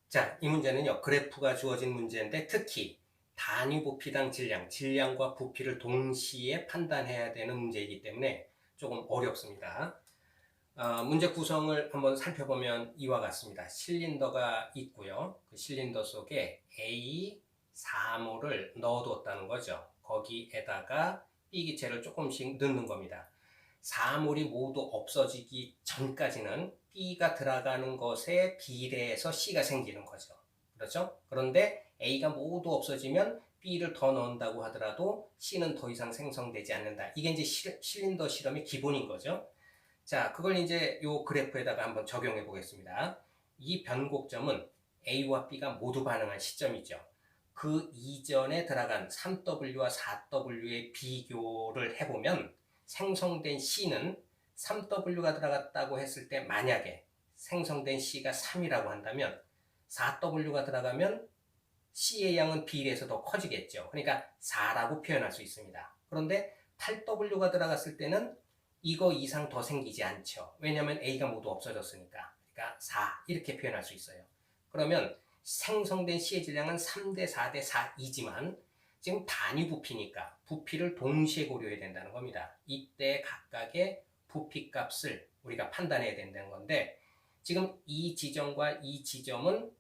자, 이 문제는요, 그래프가 주어진 문제인데 특히 단위 부피당 질량과 부피를 동시에 판단해야 되는 문제이기 때문에 조금 어렵습니다. 문제 구성을 한번 살펴보면 이와 같습니다. 실린더가 있고요. 그 실린더 속에 A 4몰을 넣어두었다는 거죠. 거기에다가 B기체를 조금씩 넣는 겁니다. 4몰이 모두 없어지기 전까지는 B가 들어가는 것에 비례해서 C가 생기는 거죠. 그렇죠? 그런데 A가 모두 없어지면 B를 더 넣는다고 하더라도 C는 더 이상 생성되지 않는다. 이게 이제 실린더 실험의 기본인 거죠. 자, 그걸 이제 요 그래프에다가 한번 적용해 보겠습니다. 이 변곡점은 A와 B가 모두 반응한 시점이죠. 그 이전에 들어간 3W와 4W의 비교를 해보면 생성된 C는 3W가 들어갔다고 했을 때 만약에 생성된 C가 3이라고 한다면 4W가 들어가면 C의 양은 B에서 더 커지겠죠. 그러니까 4라고 표현할 수 있습니다. 그런데 8W가 들어갔을 때는 이거 이상 더 생기지 않죠. 왜냐하면 A가 모두 없어졌으니까. 그러니까 4 이렇게 표현할 수 있어요. 그러면 생성된 C의 질량은 3대 4대 4이지만 지금 단위 부피니까 부피를 동시에 고려해야 된다는 겁니다. 이때 각각의 부피 값을 우리가 판단해야 된다는 건데 지금 이 지점과 이 지점은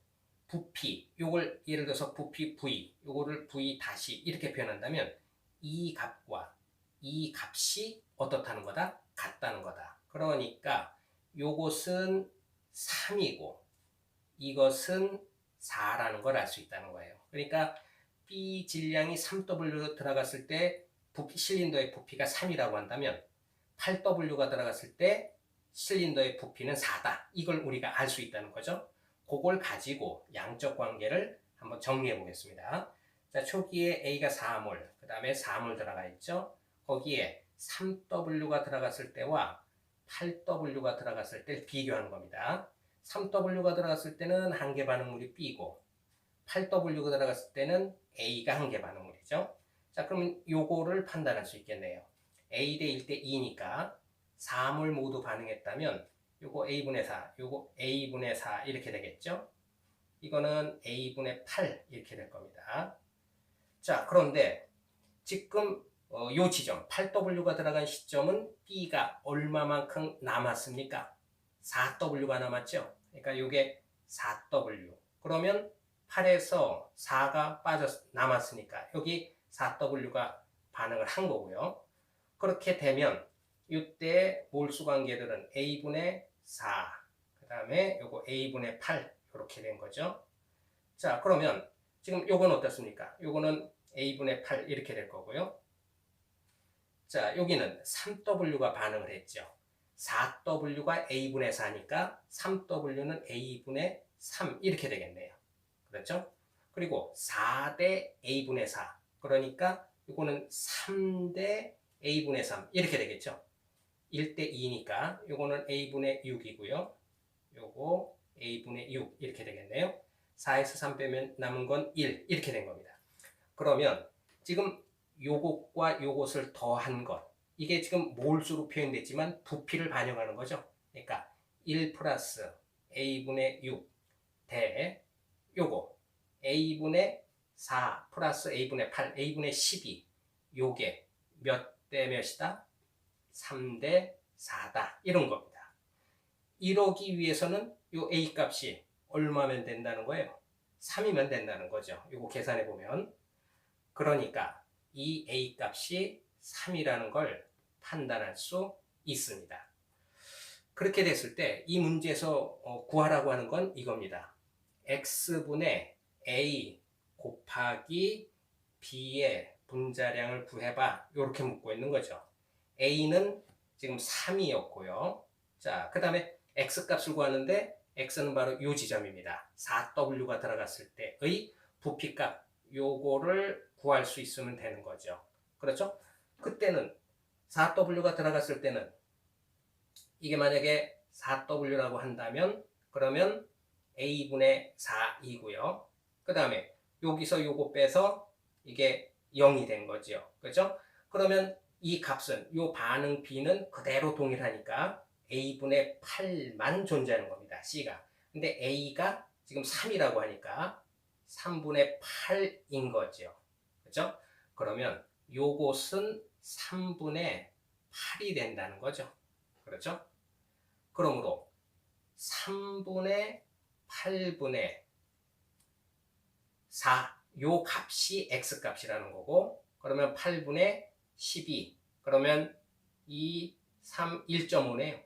부피, 요걸 예를 들어서 부피 V, 요거를 V 다시 이렇게 표현한다면 이 값과 이 값이 어떻다는 거다? 같다는 거다. 그러니까 요것은 3이고 이것은 4라는 걸 알 수 있다는 거예요. 그러니까 B 질량이 3W 들어갔을 때 부피, 실린더의 부피가 3이라고 한다면 8W가 들어갔을 때 실린더의 부피는 4다. 이걸 우리가 알 수 있다는 거죠. 그걸 가지고 양적 관계를 한번 정리해 보겠습니다. 자, 초기에 A가 4몰, 그 다음에 4몰 들어가 있죠. 거기에 3W가 들어갔을 때와 8W가 들어갔을 때 비교하는 겁니다. 3W가 들어갔을 때는 한계 반응물이 B고 8W가 들어갔을 때는 A가 한계 반응물이죠. 자, 그러면 요거를 판단할 수 있겠네요. A 대 1대 2니까 4몰 모두 반응했다면 요거 A분의 4, 요거 A분의 4 이렇게 되겠죠. 이거는 A분의 8 이렇게 될 겁니다. 자, 그런데 지금 요 지점 8W가 들어간 시점은 B가 얼마만큼 남았습니까? 4W가 남았죠. 그러니까 요게 4W. 그러면 8에서 4가 남았으니까 여기 4W가 반응을 한 거고요. 그렇게 되면 이때 몰수 관계들은 A분의 4, 그 다음에 요거 A분의 8 이렇게 된 거죠. 자, 그러면 지금 요건 어떻습니까? 요거는 A분의 8 이렇게 될 거고요. 자, 여기는 3W가 반응을 했죠. 4W가 A분의 4니까 3W는 A분의 3 이렇게 되겠네요. 그렇죠? 그리고 4대 A분의 4 그러니까 이거는 3대 A분의 3 이렇게 되겠죠. 1대 2니까 이거는 A분의 6이고요. 요거 A분의 6 이렇게 되겠네요. 4에서 3 빼면 남은 건 1 이렇게 된 겁니다. 그러면 지금 요것과 요것을 더한 것 이게 지금 몰수로 표현됐지만 부피를 반영하는 거죠. 그러니까 1 플러스 A분의 6 대 요거 A분의 4 플러스 A분의 8 A분의 12 요게 몇 대 몇이다? 3대 4다 이런 겁니다. 이러기 위해서는 요 A 값이 얼마면 된다는 거예요? 3이면 된다는 거죠. 요거 계산해 보면 그러니까 이 A 값이 3이라는 걸 판단할 수 있습니다. 그렇게 됐을 때 이 문제에서 구하라고 하는 건 이겁니다. X분의 A 곱하기 B의 분자량을 구해봐. 이렇게 묻고 있는 거죠. A는 지금 3이었고요. 자, 그 다음에 X값을 구하는데 X는 바로 이 지점입니다. 4W가 들어갔을 때의 부피값 요거를 구할 수 있으면 되는 거죠. 그렇죠? 그때는 4W가 들어갔을 때는 이게 만약에 4W라고 한다면 그러면 A분의 4이고요. 그 다음에 여기서 요거 빼서 이게 0이 된 거죠. 그렇죠? 그러면 이 값은 요 반응 B는 그대로 동일하니까 A분의 8만 존재하는 겁니다. C가. 근데 A가 지금 3이라고 하니까 3분의 8인 거죠. 그죠? 그러면 요것은 3분의 8이 된다는 거죠. 그렇죠? 그러므로 3분의 8분의 4, 요 값이 x값이라는 거고, 그러면 8분의 12, 그러면 2, 3, 1.5네요.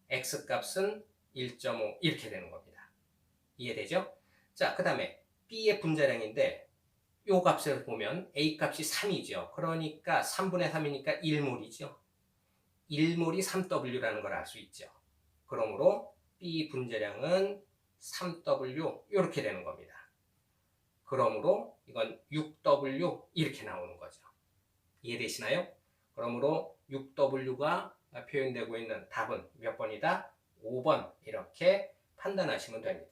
x값은 1.5 이렇게 되는 겁니다. 이해되죠? 자, 그 다음에 b의 분자량인데 요 값을 보면 a값이 3이죠. 그러니까 3분의 3이니까 1몰이죠. 1몰이 3w라는 걸 알 수 있죠. 그러므로 b 분자량은 3w 이렇게 되는 겁니다. 그러므로 이건 6w 이렇게 나오는 거죠. 이해되시나요? 그러므로 6w가 표현되고 있는 답은 몇 번이다? 5번 이렇게 판단하시면 됩니다.